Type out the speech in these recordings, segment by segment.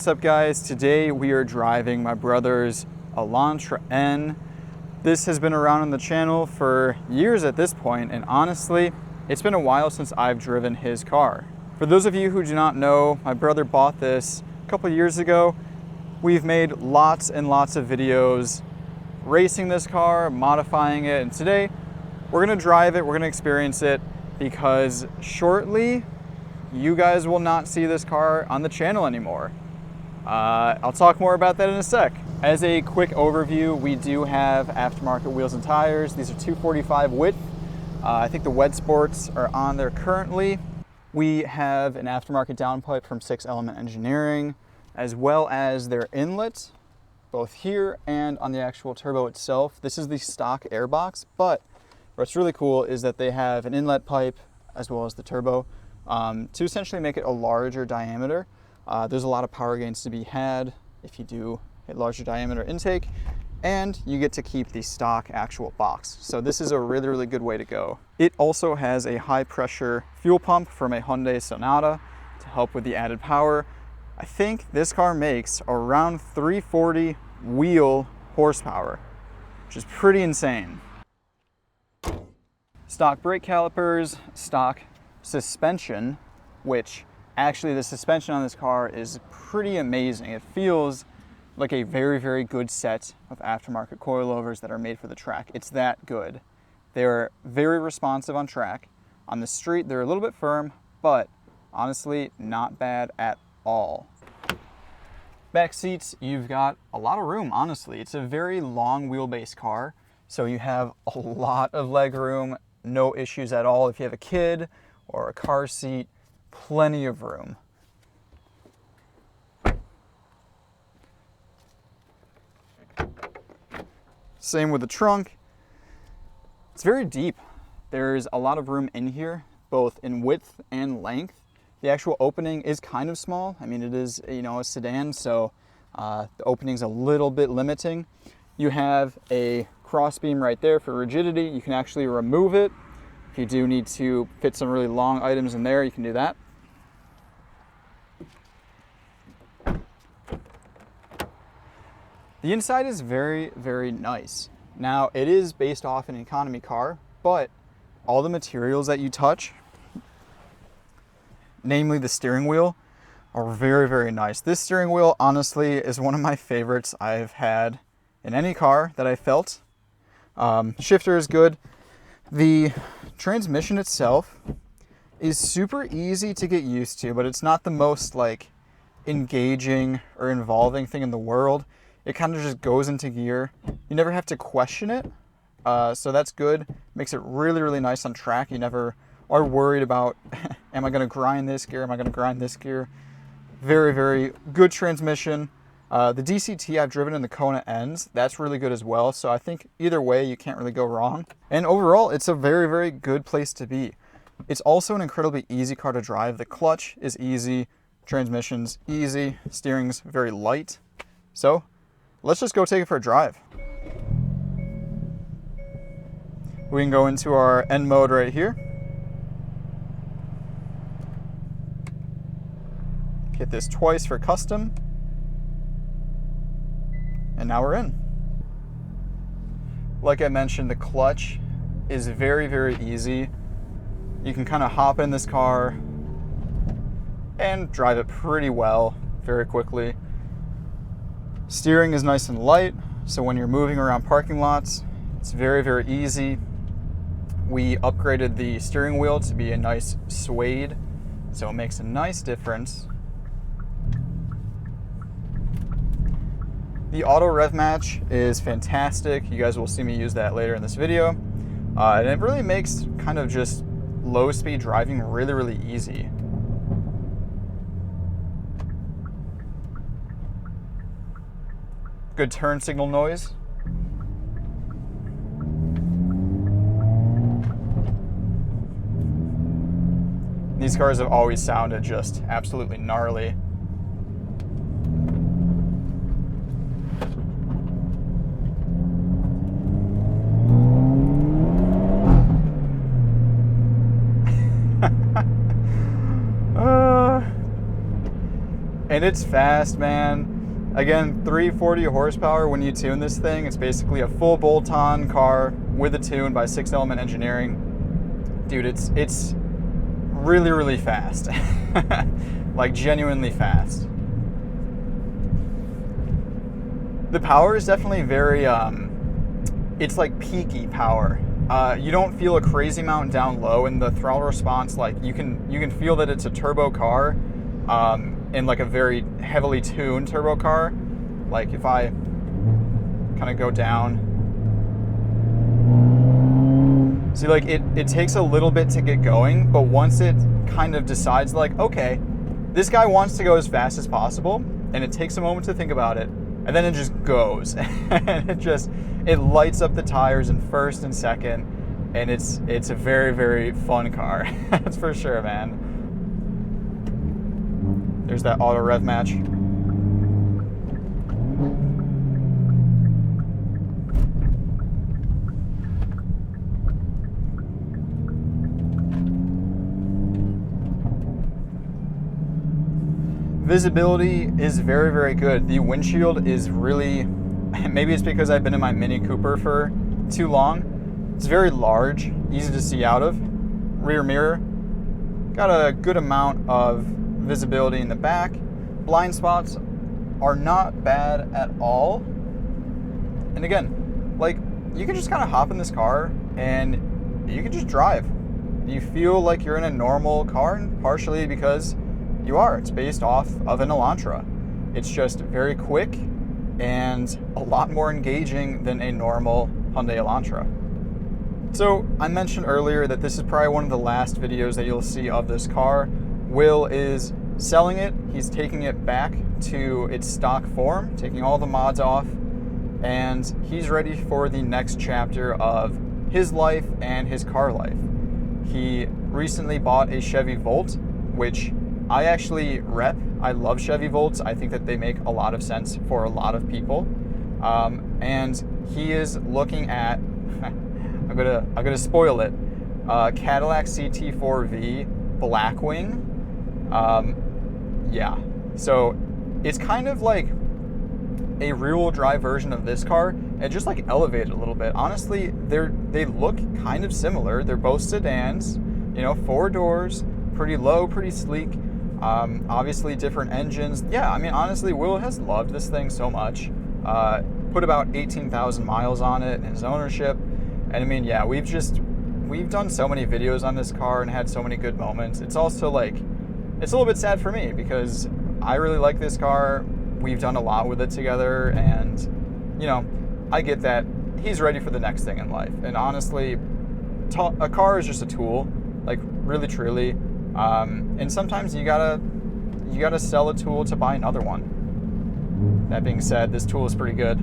What's up guys? Today we are driving my brother's Elantra N. This has been around on the channel for years at this point, and honestly, it's been a while since I've driven his car. For those of you who do not know, my brother bought this a couple years ago. We've made lots and lots of videos racing this car, modifying it, and today we're gonna drive it, we're gonna experience it, because shortly you guys will not see this car on the channel anymore. I'll talk more about that in a sec. As a quick overview, we do have aftermarket wheels and tires. These are 245 width. I think the WedsSports are on there currently. We have an aftermarket downpipe from 6 Element Engineering, as well as their inlet, both here and on the actual turbo itself. This is the stock airbox, but what's really cool is that they have an inlet pipe as well as the turbo to essentially make it a larger diameter. There's a lot of power gains to be had if you do a larger diameter intake, and you get to keep the stock actual box. So this is a really, really good way to go. It also has a high pressure fuel pump from a Hyundai Sonata to help with the added power. I think this car makes around 340 wheel horsepower, which is pretty insane. Stock brake calipers, stock suspension, which actually the suspension on this car is pretty amazing. It feels like a very, very good set of aftermarket coilovers that are made for the track. It's that good. They're very responsive on track. On the street, they're a little bit firm, but honestly, not bad at all. Back seats, you've got a lot of room, honestly. It's a very long wheelbase car, so you have a lot of leg room, no issues at all. If you have a kid or a car seat, plenty of room. Same with the trunk. It's very deep. There's a lot of room in here, both in width and length. The actual opening is kind of small. I mean, it is, a sedan, so the opening's a little bit limiting. You have a crossbeam right there for rigidity. You can actually remove it. If you do need to fit some really long items in there, you can do that. The inside is very, very nice. Now, it is based off an economy car, but all the materials that you touch, namely the steering wheel, are very, very nice. This steering wheel, honestly, is one of my favorites I've had in any car that I felt. Shifter is good. The transmission itself is super easy to get used to, but it's not the most engaging or involving thing in the world. It kind of just goes into gear. You never have to question it, so that's good. Makes it really, really nice on track. You never are worried about, am I going to grind this gear? Am I going to grind this gear? Very, very good transmission. The DCT I've driven in the Kona ends, that's really good as well. So I think either way, you can't really go wrong. And overall, it's a very, very good place to be. It's also an incredibly easy car to drive. The clutch is easy, transmission's easy, steering's very light. So let's just go take it for a drive. We can go into our N mode right here. Hit this twice for custom. And now we're in. Like I mentioned, the clutch is very, very easy. You can kind of hop in this car and drive it pretty well, very quickly. Steering is nice and light, so when you're moving around parking lots, it's very, very easy. We upgraded the steering wheel to be a nice suede, so it makes a nice difference. The auto rev match is fantastic. You guys will see me use that later in this video. And it really makes kind of just low speed driving really, really easy. Good turn signal noise. These cars have always sounded just absolutely gnarly. And it's fast, man. Again, 340 horsepower when you tune this thing. It's basically a full bolt-on car with a tune by 6 Element Engineering. Dude, it's really, really fast. Like, genuinely fast. The power is definitely very, it's like peaky power. You don't feel a crazy amount down low, and the throttle response, like, you can feel that it's a turbo car, and like a very heavily tuned turbo car. Like, if I kind of go down, see, like, it takes a little bit to get going, but once it kind of decides, like, okay, this guy wants to go as fast as possible, and it takes a moment to think about it, and then it just goes. And it lights up the tires in first and second, and it's a very, very fun car. That's for sure, man. There's that auto rev match. Visibility is very, very good. The windshield is really, maybe it's because I've been in my Mini Cooper for too long. It's very large, easy to see out of. Rear mirror, got a good amount of visibility in the back. Blind spots are not bad at all. And again, like, you can just kind of hop in this car and you can just drive. You feel like you're in a normal car, and partially because you are. It's based off of an Elantra. It's just very quick and a lot more engaging than a normal Hyundai Elantra. So I mentioned earlier that this is probably one of the last videos that you'll see of this car. Will is selling it. He's taking it back to its stock form, taking all the mods off, and he's ready for the next chapter of his life and his car life. He recently bought a Chevy Volt, which I actually rep. I love Chevy Volts. I think that they make a lot of sense for a lot of people. And he is looking at, I'm gonna spoil it, Cadillac CT4V Blackwing. Yeah, so it's kind of like a rear-wheel drive version of this car, and just like elevated a little bit. Honestly, they look kind of similar. They're both sedans, you know, 4 doors, pretty low, pretty sleek. Obviously different engines. Yeah, I mean, honestly, Will has loved this thing so much. Put about 18,000 miles on it in his ownership. And I mean, yeah, we've done so many videos on this car and had so many good moments. It's also like, it's a little bit sad for me because I really like this car. We've done a lot with it together, and, you know, I get that he's ready for the next thing in life. And honestly, a car is just a tool, like, really, truly. And sometimes you gotta sell a tool to buy another one. That being said, this tool is pretty good.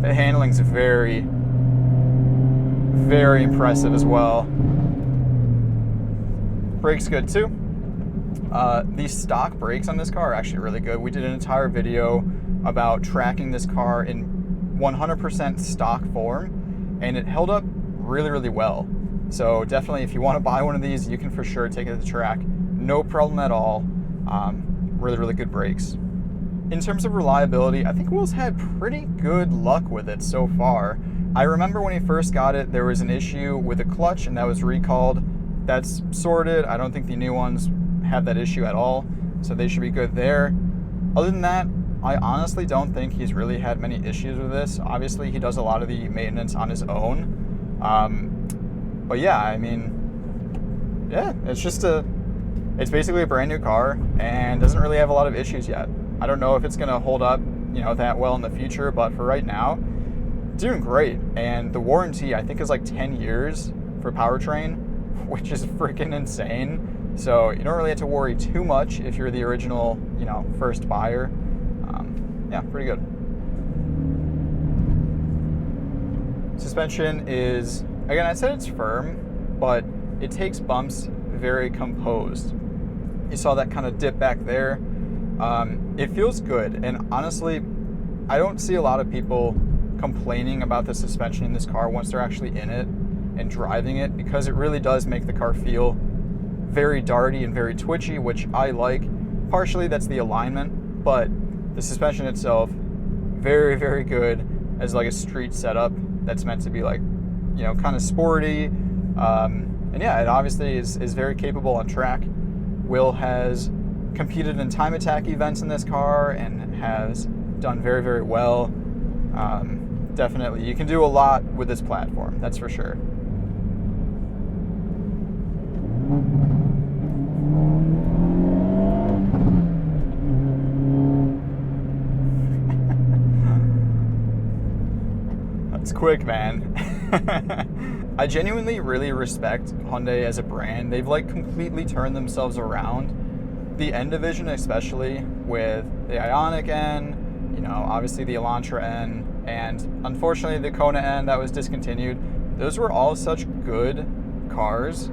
The handling's very, very impressive as well. Brakes good too. The stock brakes on this car are actually really good. We did an entire video about tracking this car in 100% stock form, and it held up really, really well. So definitely, if you want to buy one of these, you can for sure take it to the track. No problem at all. Really, really good brakes. In terms of reliability, I think Will's had pretty good luck with it so far. I remember when he first got it, there was an issue with a clutch, and that was recalled. That's sorted. I don't think the new ones have that issue at all, so they should be good there. Other than that, I honestly don't think he's really had many issues with this. Obviously, he does a lot of the maintenance on his own. But yeah, I mean, yeah, it's basically a brand new car and doesn't really have a lot of issues yet. I don't know if it's gonna hold up, you know, that well in the future, but for right now, doing great. And the warranty, I think, is like 10 years for powertrain, which is freaking insane. So you don't really have to worry too much if you're the original, you know, first buyer. Yeah, pretty good. Suspension is, again, I said it's firm, but it takes bumps very composed. You saw that kind of dip back there. It feels good, and honestly, I don't see a lot of people complaining about the suspension in this car once they're actually in it. and driving it, because it really does make the car feel very darty and very twitchy, which I like. Partially that's the alignment, but the suspension itself, very, very good as like a street setup that's meant to be like, you know, kind of sporty. And yeah, it obviously is very capable on track. Will has competed in time attack events in this car and has done very, very well. Definitely, you can do a lot with this platform, that's for sure. That's quick, man. I genuinely really respect Hyundai as a brand. They've like completely turned themselves around. The N division, especially with the Ioniq N, you know, obviously the Elantra N, and unfortunately the Kona N that was discontinued. Those were all such good cars,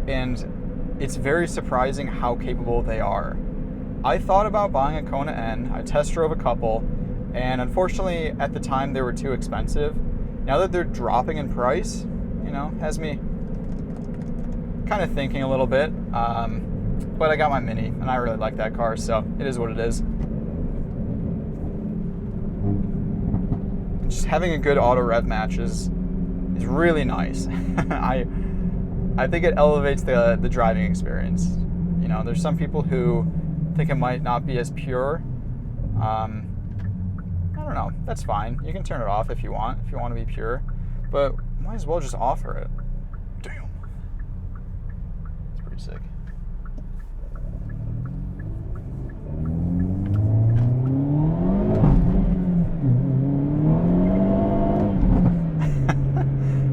and it's very surprising how capable they are. I thought about buying a Kona N. I test drove a couple, and unfortunately at the time they were too expensive. Now that they're dropping in price, you know, has me kind of thinking a little bit. But I got my Mini, and I really like that car, so it is what it is. Just having a good auto rev match is really nice. I think it elevates the driving experience. You know, there's some people who think it might not be as pure. I don't know. That's fine. You can turn it off if you want to be pure, but might as well just offer it. Damn. It's pretty sick.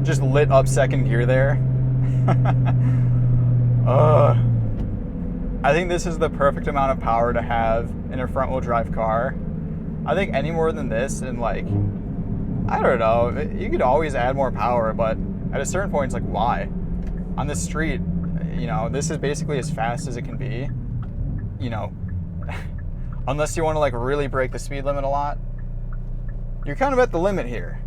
Just lit up second gear there. I think this is the perfect amount of power to have in a front wheel drive car. I think any more than this, and like, I don't know, you could always add more power, but at a certain point it's like, why? On the street, you know, this is basically as fast as it can be, you know, unless you want to like really break the speed limit a lot. You're kind of at the limit here.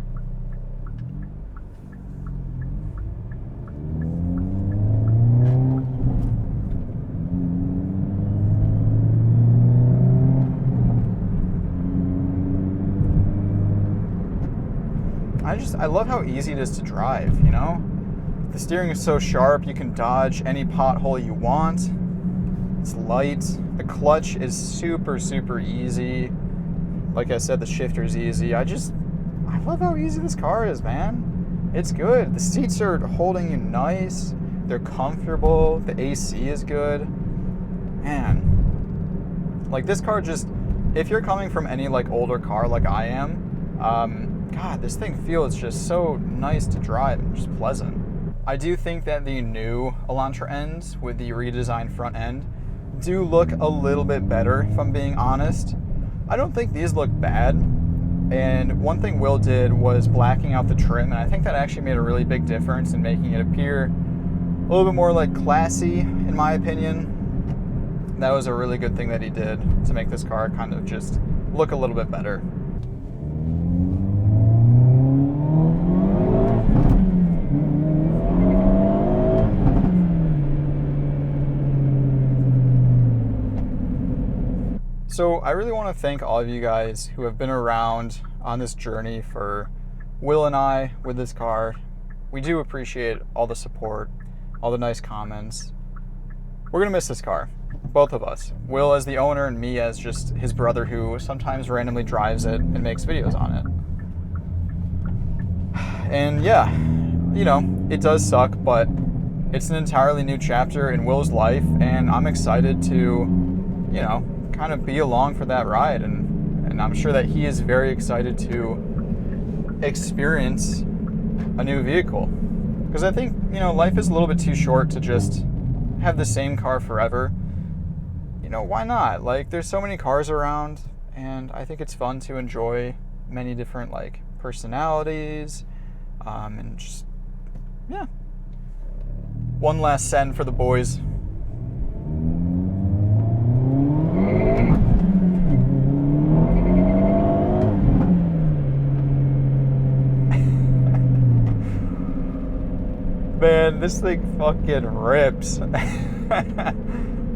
I love how easy it is to drive, you know? The steering is so sharp, you can dodge any pothole you want. It's light. The clutch is super, super easy. Like I said, the shifter's easy. I love how easy this car is, man. It's good. The seats are holding you nice. They're comfortable. The AC is good. Man. Like this car just, if you're coming from any like older car like I am, God, this thing feels just so nice to drive and just pleasant. I do think that the new Elantra Ns with the redesigned front end do look a little bit better, if I'm being honest. I don't think these look bad. And one thing Will did was blacking out the trim, and I think that actually made a really big difference in making it appear a little bit more like classy, in my opinion. That was a really good thing that he did to make this car kind of just look a little bit better. So I really want to thank all of you guys who have been around on this journey for Will and I with this car. We do appreciate all the support, all the nice comments. We're going to miss this car, both of us. Will as the owner and me as just his brother who sometimes randomly drives it and makes videos on it. And yeah, you know, it does suck, but it's an entirely new chapter in Will's life, and I'm excited to, you know, kind of be along for that ride, and I'm sure that he is very excited to experience a new vehicle, because I think, you know, life is a little bit too short to just have the same car forever. You know, why not? Like, there's so many cars around, and I think it's fun to enjoy many different like personalities, and just, yeah. One last send for the boys. Man, this thing fucking rips.